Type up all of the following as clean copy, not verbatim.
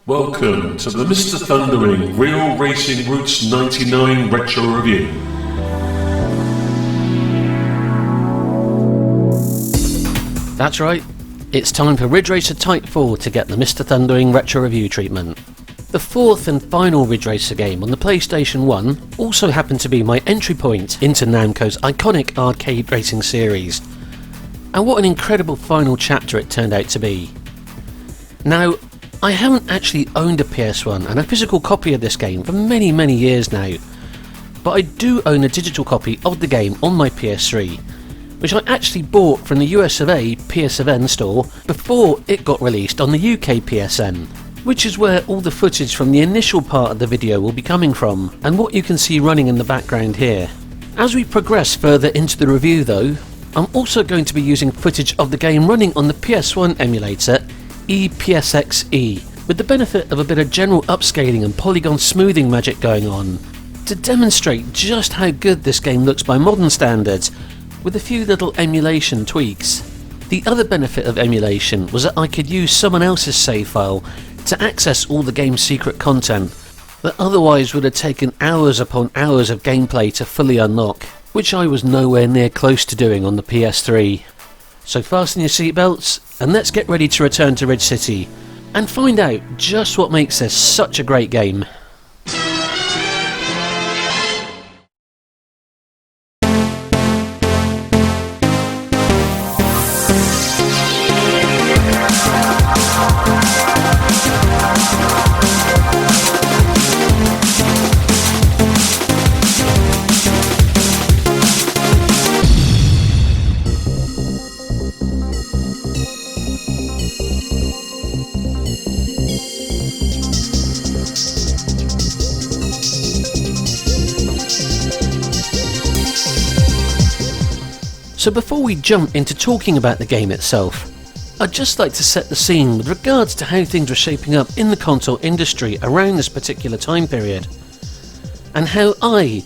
Welcome to the Mr. Thundering Real Racing Roots 99 Retro Review. That's right, it's time for Ridge Racer Type 4 to get the Mr. Thundering Retro Review treatment. The fourth and final Ridge Racer game on the PlayStation 1 also happened to be my entry point into Namco's iconic arcade racing series. And what an incredible final chapter it turned out to be. Now, I haven't actually owned a PS1 and a physical copy of this game for many years now, but I do own a digital copy of the game on my PS3, which I actually bought from the US of A PSN store before it got released on the UK PSN, which is where all the footage from the initial part of the video will be coming from, and what you can see running in the background here. As we progress further into the review though, I'm also going to be using footage of the game running on the PS1 emulator EPSXE, with the benefit of a bit of general upscaling and polygon smoothing magic going on, to demonstrate just how good this game looks by modern standards, with a few little emulation tweaks. The other benefit of emulation was that I could use someone else's save file to access all the game's secret content that otherwise would have taken hours upon hours of gameplay to fully unlock, which I was nowhere near close to doing on the PS3. So fasten your seatbelts and let's get ready to return to Ridge City and find out just what makes this such a great game. So before we jump into talking about the game itself, I'd just like to set the scene with regards to how things were shaping up in the console industry around this particular time period, and how I,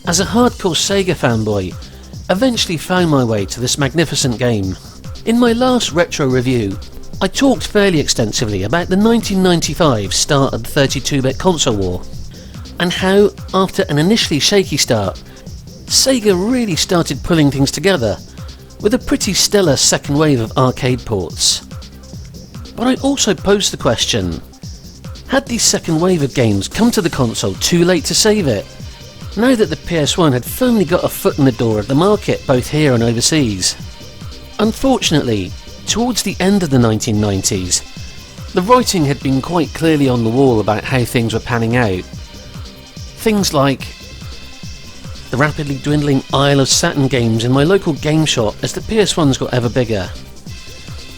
as a hardcore Sega fanboy, eventually found my way to this magnificent game. In my last retro review, I talked fairly extensively about the 1995 start of the 32-bit console war, and how, after an initially shaky start, Sega really started pulling things together, with a pretty stellar second wave of arcade ports. But I also posed the question, had the second wave of games come to the console too late to save it, now that the PS1 had firmly got a foot in the door of the market both here and overseas? Unfortunately, towards the end of the 1990s, the writing had been quite clearly on the wall about how things were panning out. Things like the rapidly dwindling aisle of Saturn games in my local game shop as the PS1s got ever bigger.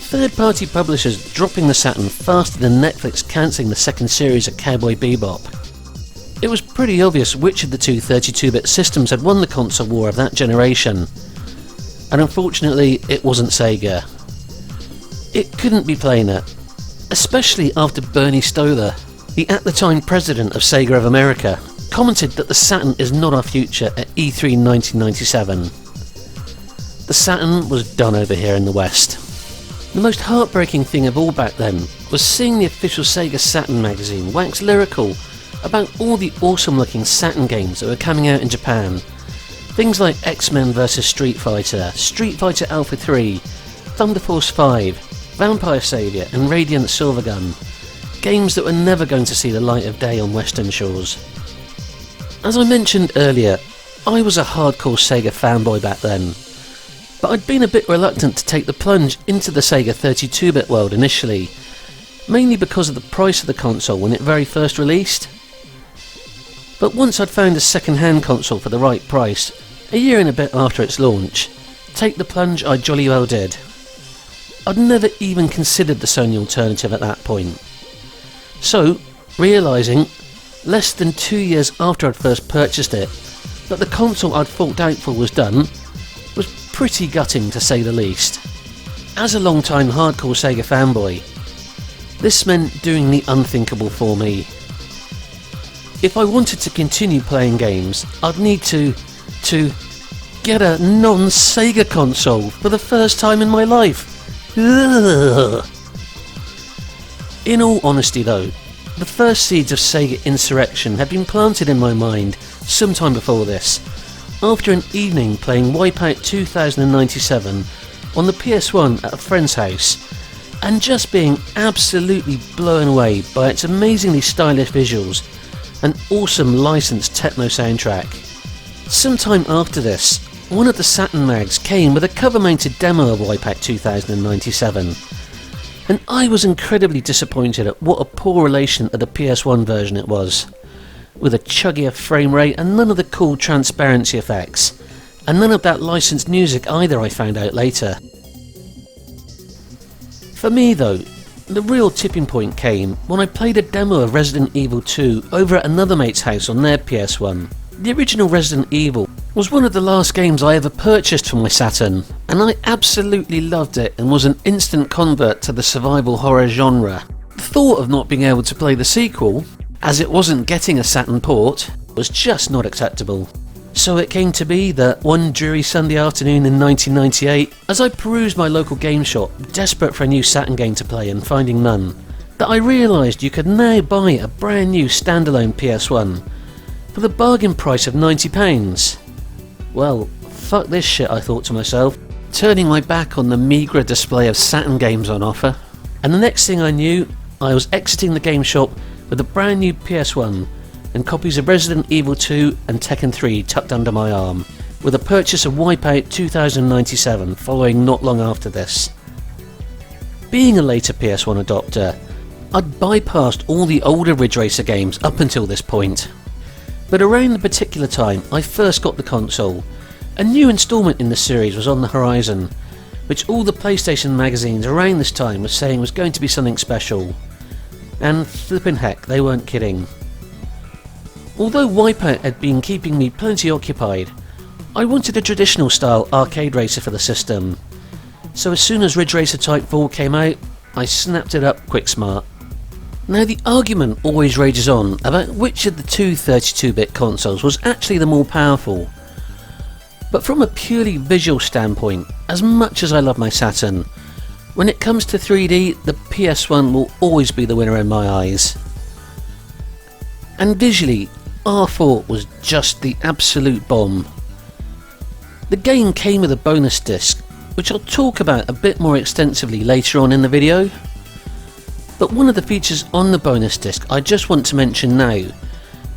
Third-party publishers dropping the Saturn faster than Netflix cancelling the second series of Cowboy Bebop. It was pretty obvious which of the two 32-bit systems had won the console war of that generation, and unfortunately it wasn't Sega. It couldn't be plainer, especially after Bernie Stoller, the at the time president of Sega of America, commented that the Saturn is not our future at E3 1997. The Saturn was done over here in the West. The most heartbreaking thing of all back then was seeing the official Sega Saturn magazine wax lyrical about all the awesome looking Saturn games that were coming out in Japan. Things like X-Men vs Street Fighter Alpha 3, Thunder Force 5, Vampire Savior and Radiant Silvergun. Games that were never going to see the light of day on Western shores. As I mentioned earlier, I was a hardcore Sega fanboy back then, but I'd been a bit reluctant to take the plunge into the Sega 32-bit world initially, mainly because of the price of the console when it very first released. But once I'd found a second-hand console for the right price, a year and a bit after its launch, take the plunge I jolly well did. I'd never even considered the Sony alternative at that point. So, realising, less than 2 years after I'd first purchased it, that the console I'd forked out for was done, was pretty gutting to say the least. As a long-time hardcore Sega fanboy, this meant doing the unthinkable for me. If I wanted to continue playing games, I'd need to get a non-Sega console for the first time in my life. Ugh. In all honesty though, The first seeds of Sega insurrection had been planted in my mind sometime before this, after an evening playing Wipeout 2097 on the PS1 at a friend's house, and just being absolutely blown away by its amazingly stylish visuals and awesome licensed techno soundtrack. Sometime after this, one of the Saturn mags came with a cover-mounted demo of Wipeout 2097, and I was incredibly disappointed at what a poor relation of the PS1 version it was, with a chuggier frame rate and none of the cool transparency effects, and none of that licensed music either, I found out later. For me though, the real tipping point came when I played a demo of Resident Evil 2 over at another mate's house on their PS1. The original Resident Evil was one of the last games I ever purchased for my Saturn, and I absolutely loved it and was an instant convert to the survival horror genre. The thought of not being able to play the sequel, as it wasn't getting a Saturn port, was just not acceptable. So it came to be that one dreary Sunday afternoon in 1998, as I perused my local game shop, desperate for a new Saturn game to play and finding none, that I realised you could now buy a brand new standalone PS1 for the bargain price of £90. Well, fuck this shit, I thought to myself, turning my back on the meagre display of Saturn games on offer. And the next thing I knew, I was exiting the game shop with a brand new PS1 and copies of Resident Evil 2 and Tekken 3 tucked under my arm, with a purchase of Wipeout 2097 following not long after this. Being a later PS1 adopter, I'd bypassed all the older Ridge Racer games up until this point. But around the particular time I first got the console, a new instalment in the series was on the horizon, which all the PlayStation magazines around this time were saying was going to be something special. And flippin' heck, they weren't kidding. Although Wipeout had been keeping me plenty occupied, I wanted a traditional style arcade racer for the system. So as soon as Ridge Racer Type 4 came out, I snapped it up quick smart. Now the argument always rages on about which of the two 32-bit consoles was actually the more powerful. But from a purely visual standpoint, as much as I love my Saturn, when it comes to 3D, the PS1 will always be the winner in my eyes. And visually, R4 was just the absolute bomb. The game came with a bonus disc, which I'll talk about a bit more extensively later on in the video. But one of the features on the bonus disc I just want to mention now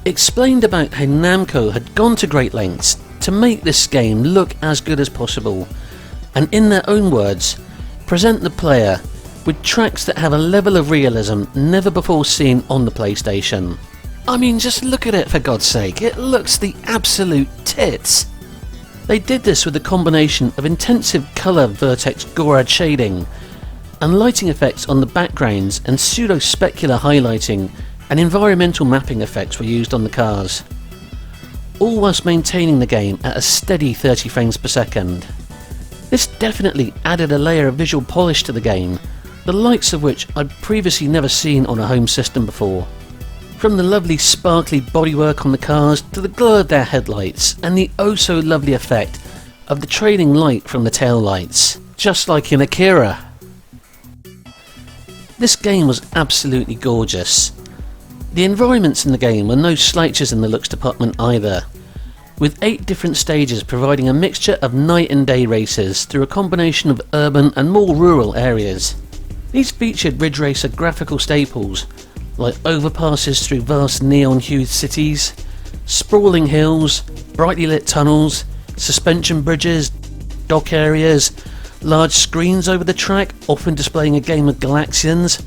explained about how Namco had gone to great lengths to make this game look as good as possible, and in their own words, present the player with tracks that have a level of realism never before seen on the PlayStation. I mean, just look at it for God's sake, it looks the absolute tits. They did this with a combination of intensive colour vertex Gorad shading and lighting effects on the backgrounds, and pseudo-specular highlighting and environmental mapping effects were used on the cars, all whilst maintaining the game at a steady 30 frames per second. This definitely added a layer of visual polish to the game, the likes of which I'd previously never seen on a home system before. From the lovely sparkly bodywork on the cars to the glow of their headlights and the oh so lovely effect of the trailing light from the tail lights, just like in Akira. This game was absolutely gorgeous. The environments in the game were no slouches in the looks department either, with 8 different stages providing a mixture of night and day races through a combination of urban and more rural areas. These featured Ridge Racer graphical staples like overpasses through vast neon-hued cities, sprawling hills, brightly lit tunnels, suspension bridges, dock areas, large screens over the track often displaying a game of Galaxians,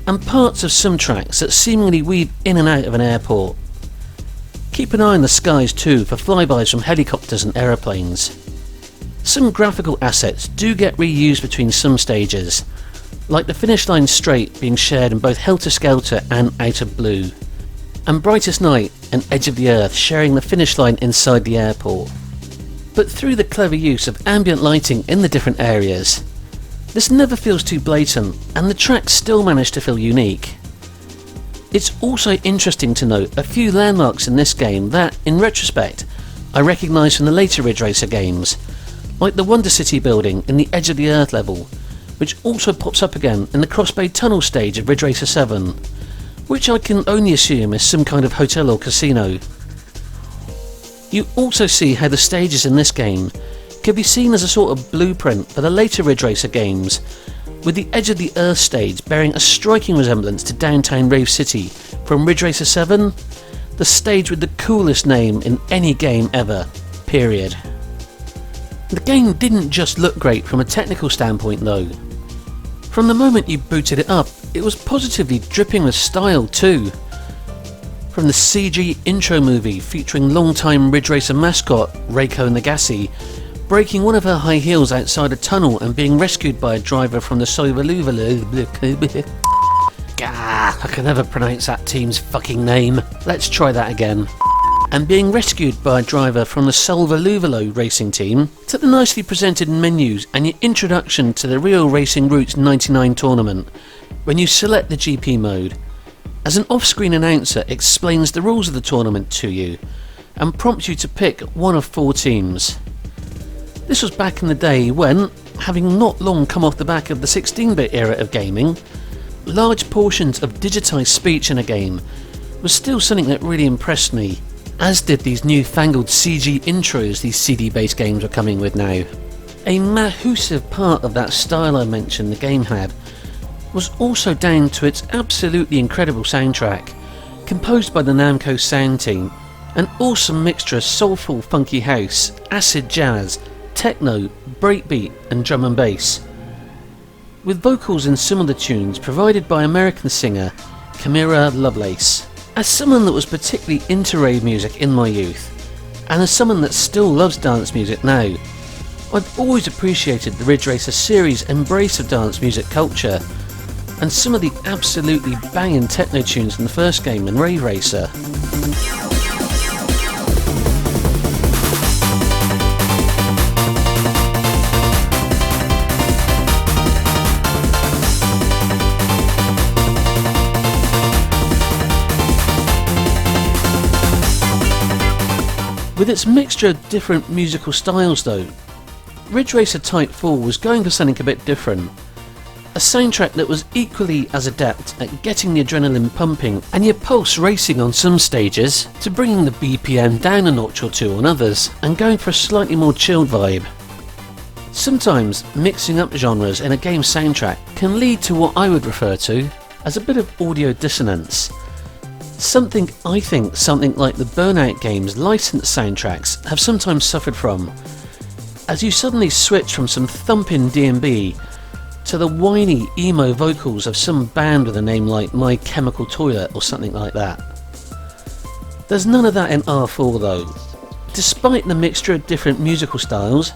and parts of some tracks that seemingly weave in and out of an airport. Keep an eye on the skies too for flybys from helicopters and aeroplanes. Some graphical assets do get reused between some stages, like the finish line straight being shared in both Helter Skelter and Out of Blue, and Brightest Night and Edge of the Earth sharing the finish line inside the airport. But through the clever use of ambient lighting in the different areas, this never feels too blatant and the tracks still manage to feel unique. It's also interesting to note a few landmarks in this game that, in retrospect, I recognise from the later Ridge Racer games, like the Wonder City building in the Edge of the Earth level, which also pops up again in the Crossbay Tunnel stage of Ridge Racer 7, which I can only assume is some kind of hotel or casino. You also see how the stages in this game could be seen as a sort of blueprint for the later Ridge Racer games, with the Edge of the Earth stage bearing a striking resemblance to downtown Rave City from Ridge Racer 7, the stage with the coolest name in any game ever, period. The game didn't just look great from a technical standpoint though. From the moment you booted it up, it was positively dripping with style too. From the CG intro movie featuring longtime Ridge Racer mascot Reiko Nagase breaking one of her high heels outside a tunnel and being rescued by a driver from the I can never pronounce that team's fucking name. Let's try that again. And being rescued by a driver from the Solvaluvalo racing team, to the nicely presented menus and your introduction to the Real Racing Roots 99 tournament, when you select the GP mode, as an off-screen announcer explains the rules of the tournament to you, and prompts you to pick one of 4 teams. This was back in the day when, having not long come off the back of the 16-bit era of gaming, large portions of digitised speech in a game was still something that really impressed me, as did these newfangled CG intros these CD-based games were coming with now. A massive part of that style I mentioned the game had was also down to its absolutely incredible soundtrack, composed by the Namco sound team, an awesome mixture of soulful funky house, acid jazz, techno, breakbeat and drum and bass, with vocals in similar tunes provided by American singer Camilla Lovelace. As someone that was particularly into rave music in my youth, and as someone that still loves dance music now, I've always appreciated the Ridge Racer series' embrace of dance music culture, and some of the absolutely banging techno tunes in the first game in Rave Racer. With its mixture of different musical styles though, Ridge Racer Type 4 was going for something a bit different. A soundtrack that was equally as adept at getting the adrenaline pumping and your pulse racing on some stages, to bringing the BPM down a notch or 2 on others, and going for a slightly more chilled vibe. Sometimes mixing up genres in a game soundtrack can lead to what I would refer to as a bit of audio dissonance. Something I think something like the Burnout games' licensed soundtracks have sometimes suffered from, as you suddenly switch from some thumping D&B to the whiny emo vocals of some band with a name like My Chemical Toilet or something like that. There's none of that in R4 though. Despite the mixture of different musical styles,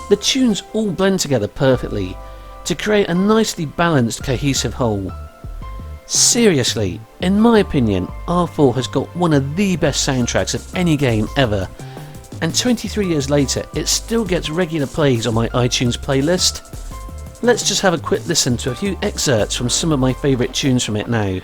the tunes all blend together perfectly to create a nicely balanced, cohesive whole. Seriously, in my opinion, R4 has got one of the best soundtracks of any game ever, and 23 years later it still gets regular plays on my iTunes playlist. Let's just have a quick listen to a few excerpts from some of my favourite tunes from it now.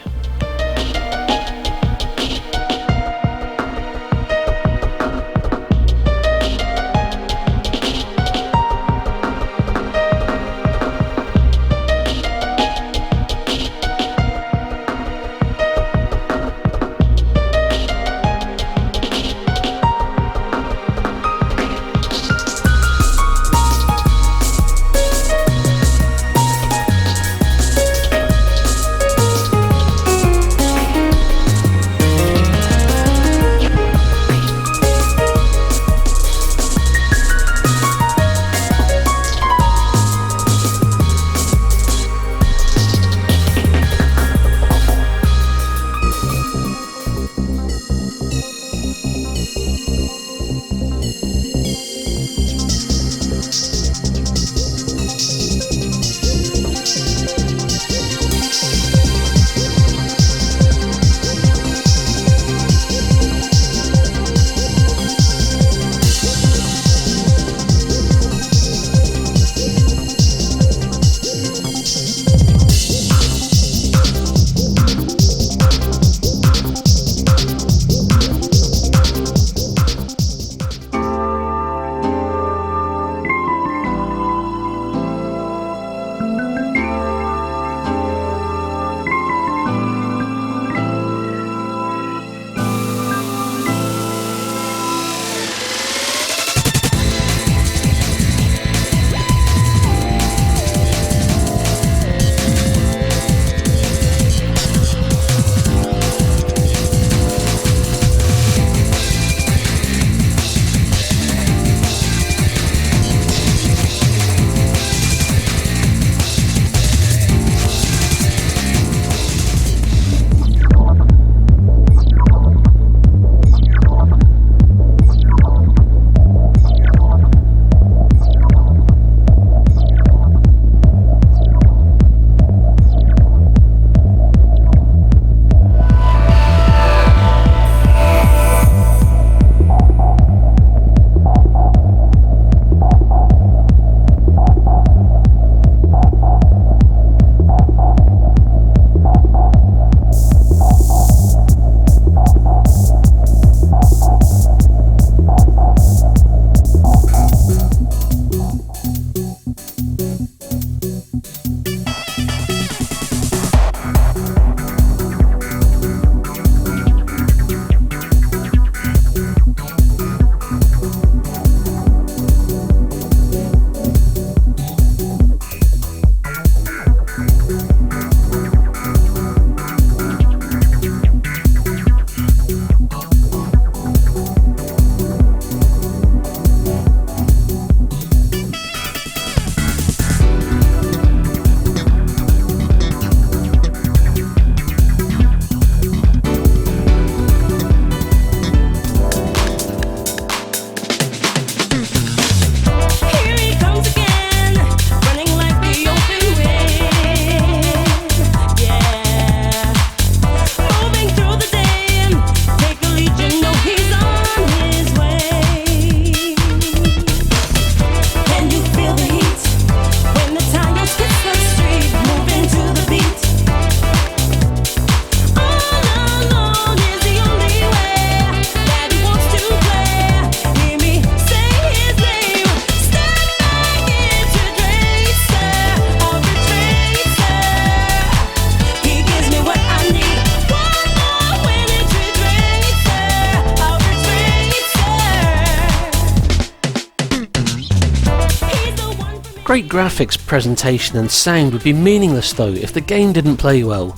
Great graphics, presentation and sound would be meaningless though if the game didn't play well.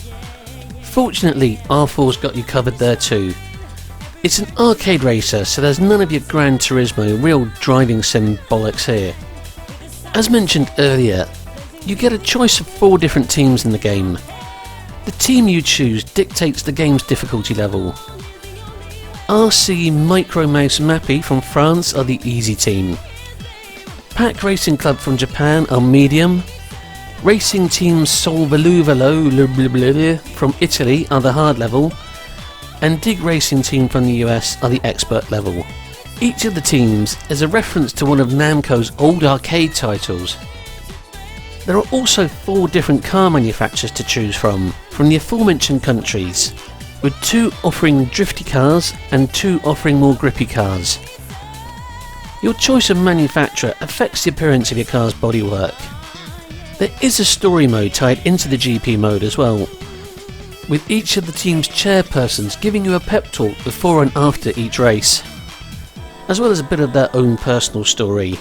Fortunately, R4's got you covered there too. It's an arcade racer, so there's none of your Gran Turismo real driving sim bollocks here. As mentioned earlier, you get a choice of 4 different teams in the game. The team you choose dictates the game's difficulty level. RC Micro Mouse Mappy from France are the easy team. Pack Racing Club from Japan are medium. Racing Team Solvoluvolo from Italy are the hard level. And Dig Racing Team from the US are the expert level. Each of the teams is a reference to one of Namco's old arcade titles. There are also 4 different car manufacturers to choose from the aforementioned countries, with 2 offering drifty cars and 2 offering more grippy cars. Your choice of manufacturer affects the appearance of your car's bodywork. There is a story mode tied into the GP mode as well, with each of the team's chairpersons giving you a pep talk before and after each race, as well as a bit of their own personal story.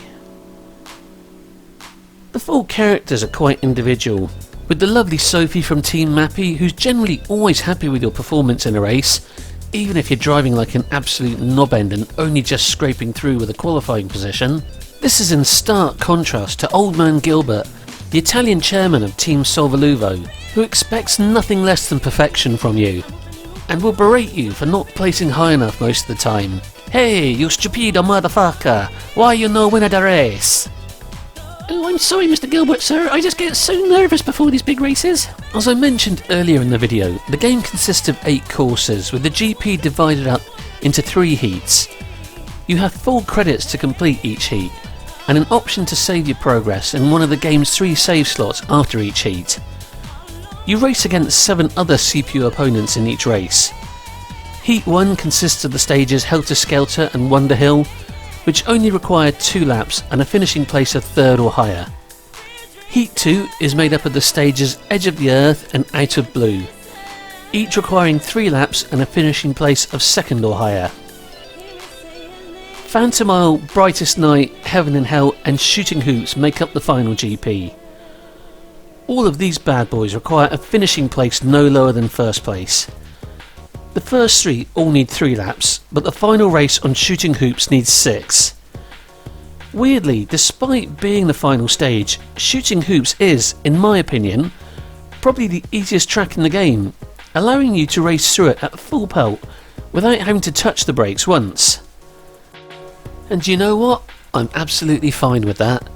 The 4 characters are quite individual, with the lovely Sophie from Team Mappy, who's generally always happy with your performance in a race, even if you're driving like an absolute knobend and only just scraping through with a qualifying position. This is in stark contrast to Old Man Gilbert, the Italian chairman of Team Solvoluvo, who expects nothing less than perfection from you, and will berate you for not placing high enough most of the time. Hey, you stupido motherfucker, why you no win at the race? Oh, I'm sorry Mr. Gilbert sir, I just get so nervous before these big races. As I mentioned earlier in the video, the game consists of 8 courses, with the GP divided up into 3 heats. You have 4 credits to complete each heat, and an option to save your progress in one of the game's 3 save slots after each heat. You race against 7 other CPU opponents in each race. Heat 1 consists of the stages Helter Skelter and Wonder Hill, which only require 2 laps and a finishing place of 3rd or higher. Heat 2 is made up of the stages Edge of the Earth and Out of Blue, each requiring 3 laps and a finishing place of 2nd or higher. Phantom Isle, Brightest Night, Heaven and Hell and Shooting Hoops make up the final GP. All of these bad boys require a finishing place no lower than 1st place. The first 3 all need 3 laps, but the final race on Shooting Hoops needs 6. Weirdly, despite being the final stage, Shooting Hoops is, in my opinion, probably the easiest track in the game, allowing you to race through it at full pelt without having to touch the brakes once. And you know what? I'm absolutely fine with that.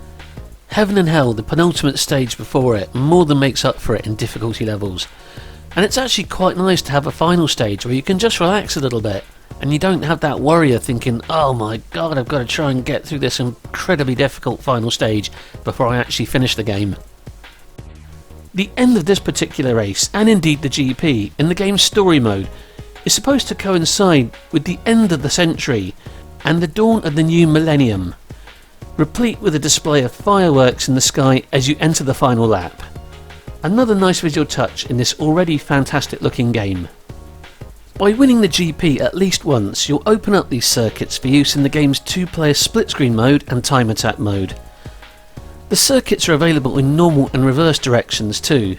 Heaven and Hell, the penultimate stage before it, more than makes up for it in difficulty levels. And it's actually quite nice to have a final stage where you can just relax a little bit and you don't have that worry of thinking, oh my god, I've got to try and get through this incredibly difficult final stage before I actually finish the game. The end of this particular race, and indeed the GP, in the game's story mode, is supposed to coincide with the end of the century and the dawn of the new millennium, replete with a display of fireworks in the sky as you enter the final lap. Another nice visual touch in this already fantastic looking game. By winning the GP at least once, you'll open up these circuits for use in the game's 2-player split screen mode and time attack mode. The circuits are available in normal and reverse directions too.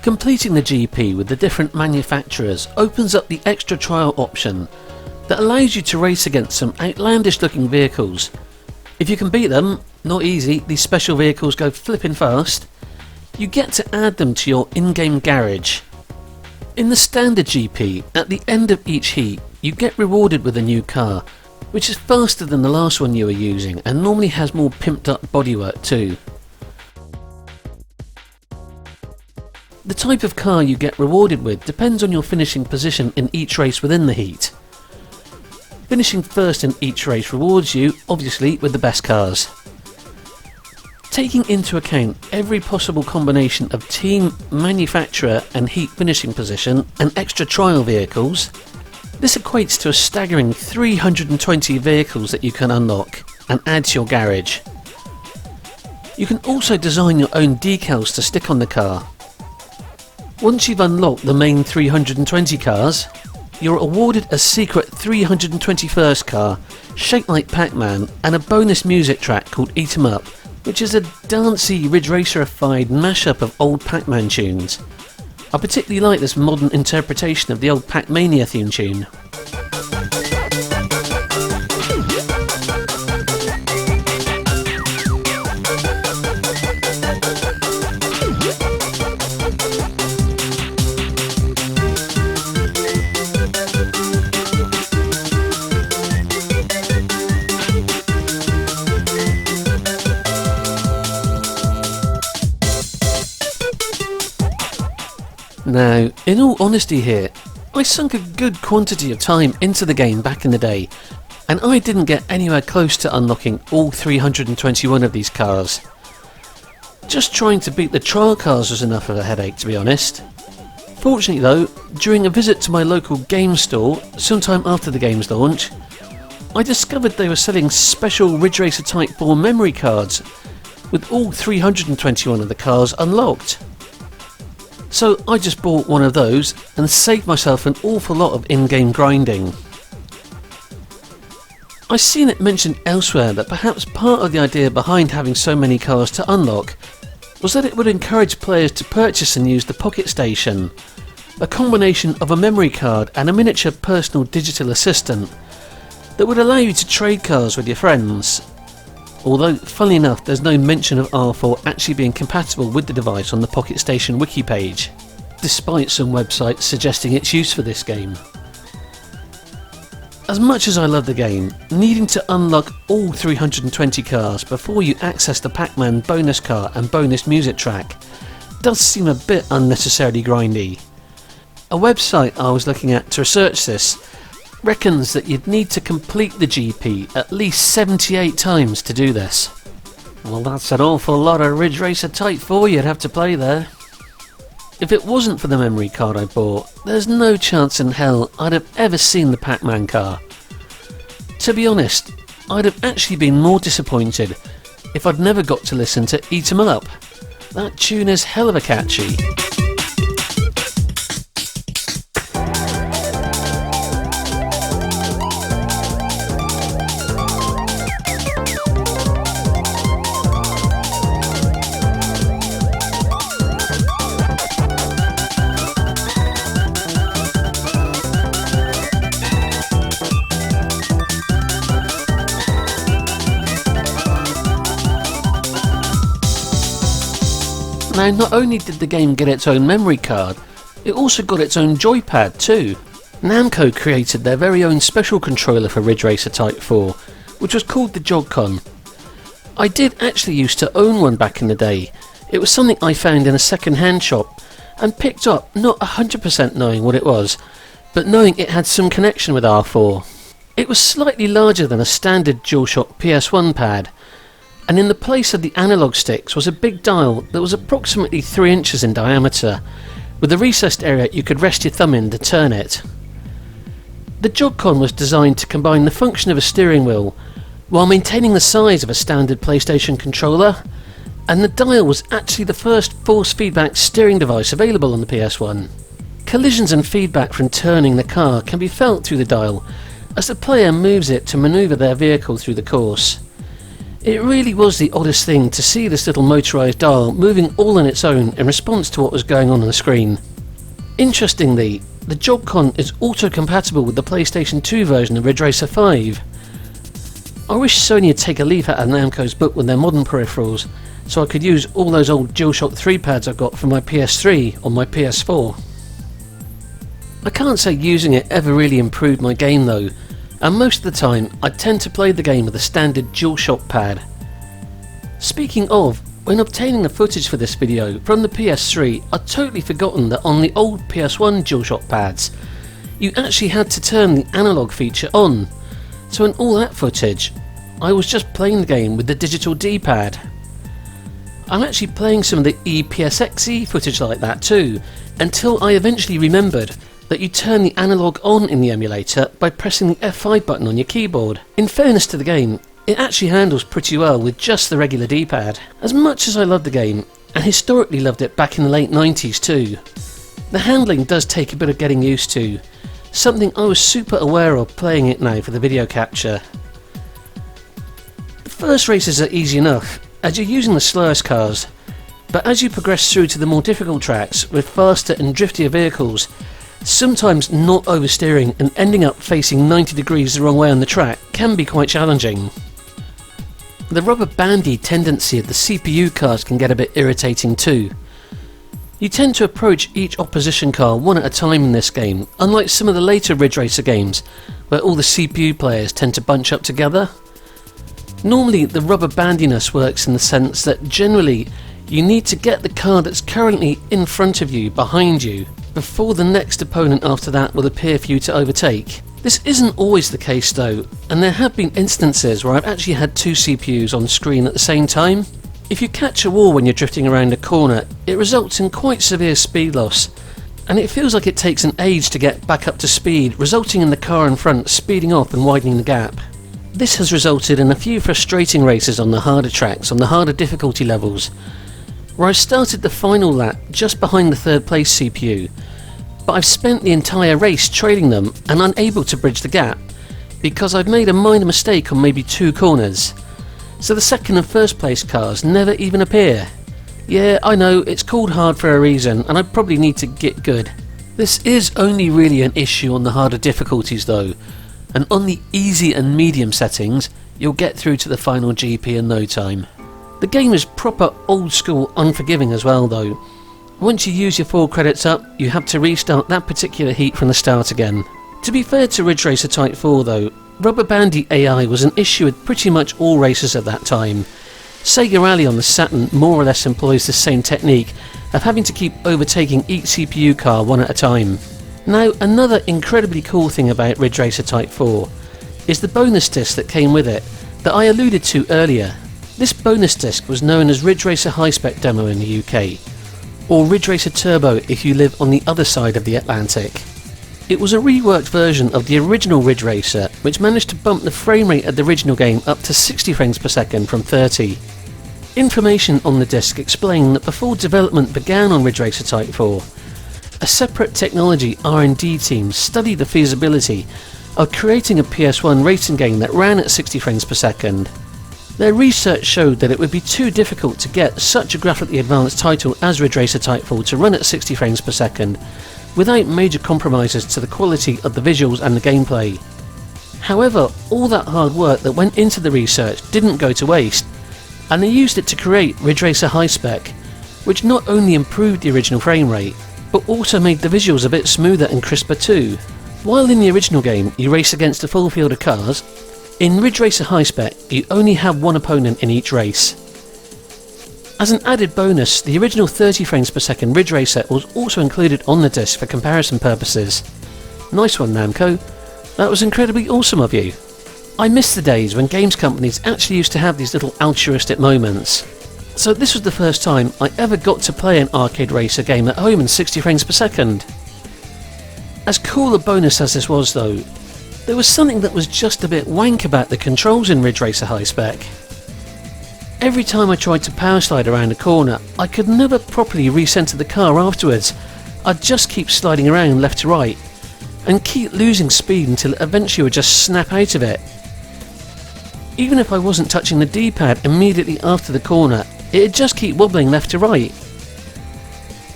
Completing the GP with the different manufacturers opens up the extra trial option that allows you to race against some outlandish looking vehicles. If you can beat them, not easy, these special vehicles go flipping fast, you get to add them to your in-game garage. In the standard GP, at the end of each heat, you get rewarded with a new car, which is faster than the last one you were using and normally has more pimped up bodywork too. The type of car you get rewarded with depends on your finishing position in each race within the heat. Finishing first in each race rewards you, obviously, with the best cars. Taking into account every possible combination of team, manufacturer and heat finishing position and extra trial vehicles, this equates to a staggering 320 vehicles that you can unlock and add to your garage. You can also design your own decals to stick on the car. Once you've unlocked the main 320 cars, you're awarded a secret 321st car, shaped like Pac-Man, and a bonus music track called Eat 'em Up which is a dancey Ridge Racer-ified mashup of old Pac-Man tunes. I particularly like this modern interpretation of the old Pac-Mania theme tune. Now, in all honesty here, I sunk a good quantity of time into the game back in the day, and I didn't get anywhere close to unlocking all 321 of these cars. Just trying to beat the trial cars was enough of a headache, to be honest. Fortunately though, during a visit to my local game store, sometime after the game's launch, I discovered they were selling special Ridge Racer Type 4 memory cards, with all 321 of the cars unlocked. So I just bought one of those and saved myself an awful lot of in-game grinding. I've seen it mentioned elsewhere that perhaps part of the idea behind having so many cars to unlock was that it would encourage players to purchase and use the Pocket Station, a combination of a memory card and a miniature personal digital assistant that would allow you to trade cars with your friends. Although, funnily enough, there's no mention of R4 actually being compatible with the device on the Pocket Station wiki page, despite some websites suggesting its use for this game. As much as I love the game, needing to unlock all 320 cars before you access the Pac-Man bonus car and bonus music track does seem a bit unnecessarily grindy. A website I was looking at to research this reckons that you'd need to complete the GP at least 78 times to do this. Well, that's an awful lot of Ridge Racer Type 4 you'd have to play there. If it wasn't for the memory card I bought, there's no chance in hell I'd have ever seen the Pac-Man car. To be honest, I'd have actually been more disappointed if I'd never got to listen to Eat 'em Up. That tune is hell of a catchy. Now, not only did the game get its own memory card, it also got its own joypad too. Namco created their very own special controller for Ridge Racer Type 4, which was called the Jogcon. I did actually used to own one back in the day. It was something I found in a second-hand shop and picked up, not 100% knowing what it was, but knowing it had some connection with R4. It was slightly larger than a standard DualShock PS1 pad, and in the place of the analog sticks was a big dial that was approximately 3 inches in diameter, with a recessed area you could rest your thumb in to turn it. The Jogcon was designed to combine the function of a steering wheel while maintaining the size of a standard PlayStation controller, and the dial was actually the first force feedback steering device available on the PS1. Collisions and feedback from turning the car can be felt through the dial as the player moves it to manoeuvre their vehicle through the course. It really was the oddest thing to see this little motorised dial moving all on its own in response to what was going on the screen. Interestingly, the Jogcon is auto-compatible with the PlayStation 2 version of Ridge Racer 5. I wish Sony would take a leaf out of Namco's book with their modern peripherals, so I could use all those old DualShock 3 pads I've got from my PS3 on my PS4. I can't say using it ever really improved my game though, and most of the time I tend to play the game with a standard DualShock pad. Speaking of, when obtaining the footage for this video from the PS3, I'd totally forgotten that on the old PS1 DualShock pads, you actually had to turn the analog feature on, so in all that footage, I was just playing the game with the digital D-pad. I'm actually playing some of the EPSXE footage like that too, until I eventually remembered that you turn the analog on in the emulator by pressing the F5 button on your keyboard. In fairness to the game, it actually handles pretty well with just the regular D-pad. As much as I love the game, and historically loved it back in the late 90s too, the handling does take a bit of getting used to, something I was super aware of playing it now for the video capture. The first races are easy enough, as you're using the slowest cars, but as you progress through to the more difficult tracks with faster and driftier vehicles, sometimes not oversteering and ending up facing 90 degrees the wrong way on the track can be quite challenging. The rubber bandy tendency of the CPU cars can get a bit irritating too. You tend to approach each opposition car one at a time in this game, unlike some of the later Ridge Racer games where all the CPU players tend to bunch up together. Normally the rubber bandiness works in the sense that generally you need to get the car that's currently in front of you behind you before the next opponent after that will appear for you to overtake. This isn't always the case though, and there have been instances where I've actually had two CPUs on screen at the same time. If you catch a wall when you're drifting around a corner, it results in quite severe speed loss, and it feels like it takes an age to get back up to speed, resulting in the car in front speeding off and widening the gap. This has resulted in a few frustrating races on the harder tracks, on the harder difficulty levels, where I started the final lap just behind the third place CPU, but I've spent the entire race trailing them and unable to bridge the gap, because I've made a minor mistake on maybe two corners. So the second and first place cars never even appear. Yeah, I know, it's called hard for a reason, and I probably need to get good. This is only really an issue on the harder difficulties though, and on the easy and medium settings, you'll get through to the final GP in no time. The game is proper old school unforgiving as well though. Once you use your 4 credits up, you have to restart that particular heat from the start again. To be fair to Ridge Racer Type 4 though, Rubber Bandy AI was an issue with pretty much all racers at that time. Sega Rally on the Saturn more or less employs the same technique of having to keep overtaking each CPU car one at a time. Now, another incredibly cool thing about Ridge Racer Type 4 is the bonus disc that came with it that I alluded to earlier. This bonus disc was known as Ridge Racer High Spec Demo in the UK, or Ridge Racer Turbo if you live on the other side of the Atlantic. It was a reworked version of the original Ridge Racer, which managed to bump the frame rate of the original game up to 60 frames per second from 30. Information on the disc explained that before development began on Ridge Racer Type 4, a separate technology R&D team studied the feasibility of creating a PS1 racing game that ran at 60 frames per second. Their research showed that it would be too difficult to get such a graphically advanced title as Ridge Racer Type 4 to run at 60 frames per second without major compromises to the quality of the visuals and the gameplay. However, all that hard work that went into the research didn't go to waste, and they used it to create Ridge Racer High Spec, which not only improved the original frame rate, but also made the visuals a bit smoother and crisper too. While in the original game you race against a full field of cars, in Ridge Racer High Spec you only have one opponent in each race. As an added bonus, the original 30 frames per second Ridge Racer was also included on the disc for comparison purposes. Nice one, Namco. That was incredibly awesome of you. I miss the days when games companies actually used to have these little altruistic moments. So this was the first time I ever got to play an arcade racer game at home in 60 frames per second. As cool a bonus as this was though, there was something that was just a bit wank about the controls in Ridge Racer High Spec. Every time I tried to power slide around a corner, I could never properly recenter the car afterwards. I'd just keep sliding around left to right, and keep losing speed until it eventually would just snap out of it. Even if I wasn't touching the D-pad immediately after the corner, it'd just keep wobbling left to right.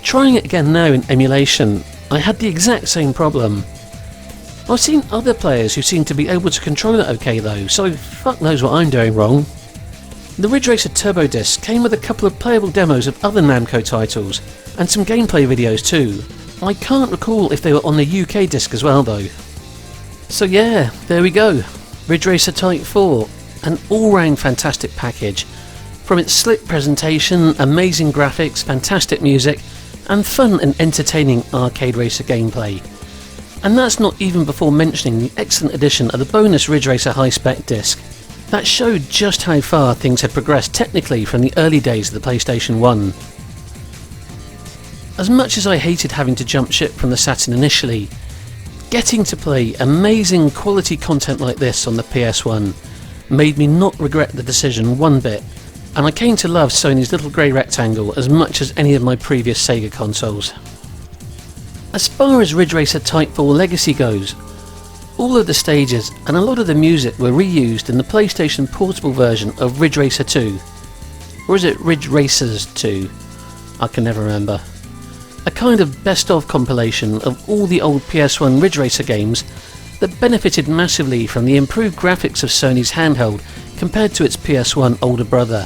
Trying it again now in emulation, I had the exact same problem. I've seen other players who seem to be able to control it okay though, so fuck knows what I'm doing wrong. The Ridge Racer Turbo disc came with a couple of playable demos of other Namco titles, and some gameplay videos too. I can't recall if they were on the UK disc as well though. So yeah, there we go. Ridge Racer Type 4, an all-round fantastic package. From its slick presentation, amazing graphics, fantastic music, and fun and entertaining arcade racer gameplay. And that's not even before mentioning the excellent addition of the bonus Ridge Racer High Spec disc. That showed just how far things had progressed technically from the early days of the PlayStation 1. As much as I hated having to jump ship from the Saturn initially, getting to play amazing quality content like this on the PS1 made me not regret the decision one bit, and I came to love Sony's little grey rectangle as much as any of my previous Sega consoles. As far as Ridge Racer Type 4 Legacy goes, all of the stages and a lot of the music were reused in the PlayStation Portable version of Ridge Racer 2. Or is it Ridge Racers 2? I can never remember. A kind of best-of compilation of all the old PS1 Ridge Racer games that benefited massively from the improved graphics of Sony's handheld compared to its PS1 older brother.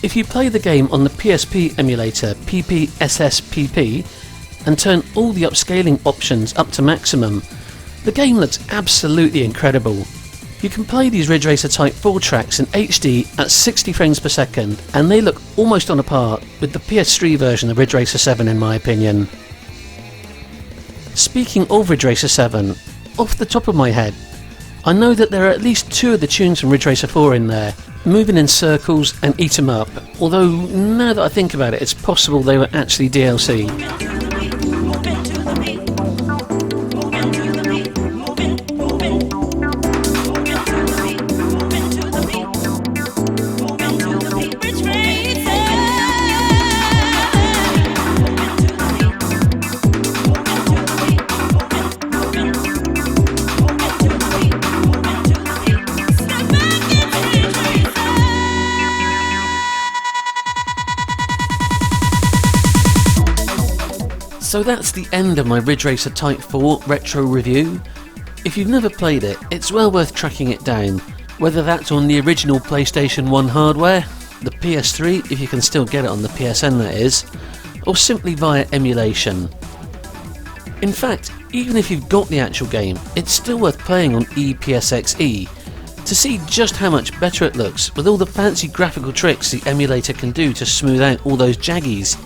If you play the game on the PSP emulator PPSSPP and turn all the upscaling options up to maximum, the game looks absolutely incredible. You can play these Ridge Racer Type 4 tracks in HD at 60 frames per second, and they look almost on a par with the PS3 version of Ridge Racer 7 in my opinion. Speaking of Ridge Racer 7, off the top of my head, I know that there are at least 2 of the tunes from Ridge Racer 4 in there, Moving in Circles and Eat 'em Up, although now that I think about it, it's possible they were actually DLC. So that's the end of my Ridge Racer Type 4 retro review. If you've never played it, it's well worth tracking it down, whether that's on the original PlayStation 1 hardware, the PS3 if you can still get it on the PSN that is, or simply via emulation. In fact, even if you've got the actual game, it's still worth playing on ePSXe to see just how much better it looks with all the fancy graphical tricks the emulator can do to smooth out all those jaggies.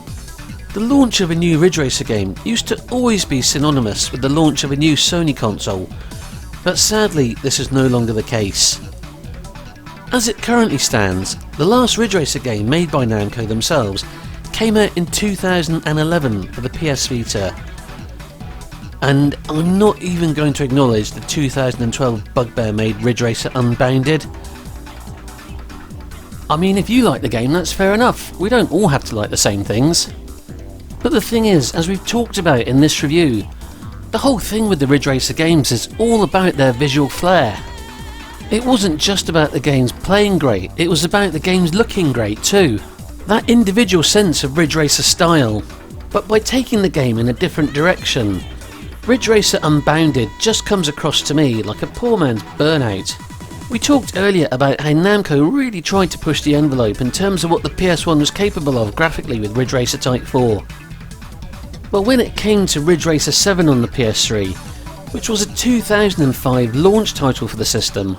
The launch of a new Ridge Racer game used to always be synonymous with the launch of a new Sony console, but sadly this is no longer the case. As it currently stands, the last Ridge Racer game made by Namco themselves came out in 2011 for the PS Vita, and I'm not even going to acknowledge the 2012 Bugbear made Ridge Racer Unbounded. I mean, if you like the game, that's fair enough, we don't all have to like the same things. But the thing is, as we've talked about in this review, the whole thing with the Ridge Racer games is all about their visual flair. It wasn't just about the games playing great, it was about the games looking great too. That individual sense of Ridge Racer style. But by taking the game in a different direction, Ridge Racer Unbounded just comes across to me like a poor man's Burnout. We talked earlier about how Namco really tried to push the envelope in terms of what the PS1 was capable of graphically with Ridge Racer Type 4. But when it came to Ridge Racer 7 on the PS3, which was a 2005 launch title for the system,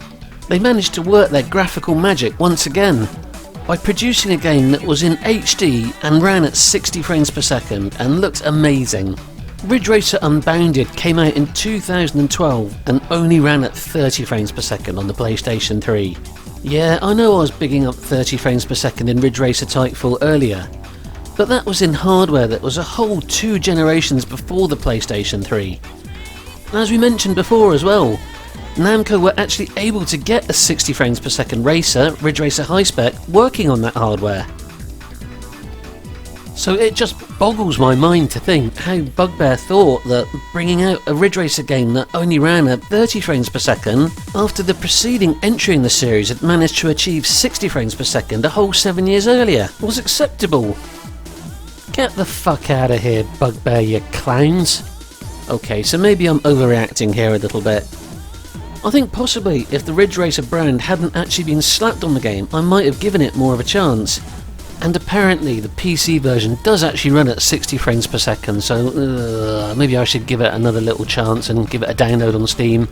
they managed to work their graphical magic once again by producing a game that was in HD and ran at 60 frames per second and looked amazing. Ridge Racer Unbounded came out in 2012 and only ran at 30 frames per second on the PlayStation 3. Yeah, I know I was bigging up 30 frames per second in Ridge Racer Type 4 earlier, but that was in hardware that was a whole 2 generations before the PlayStation 3. And as we mentioned before as well, Namco were actually able to get a 60 frames per second racer, Ridge Racer High Spec, working on that hardware. So it just boggles my mind to think how Bugbear thought that bringing out a Ridge Racer game that only ran at 30 frames per second after the preceding entry in the series had managed to achieve 60 frames per second a whole 7 years earlier was acceptable. Get the fuck out of here, Bugbear, you clowns. Okay, so maybe I'm overreacting here a little bit. I think possibly if the Ridge Racer brand hadn't actually been slapped on the game, I might have given it more of a chance. And apparently the PC version does actually run at 60 frames per second, so maybe I should give it another little chance and give it a download on Steam.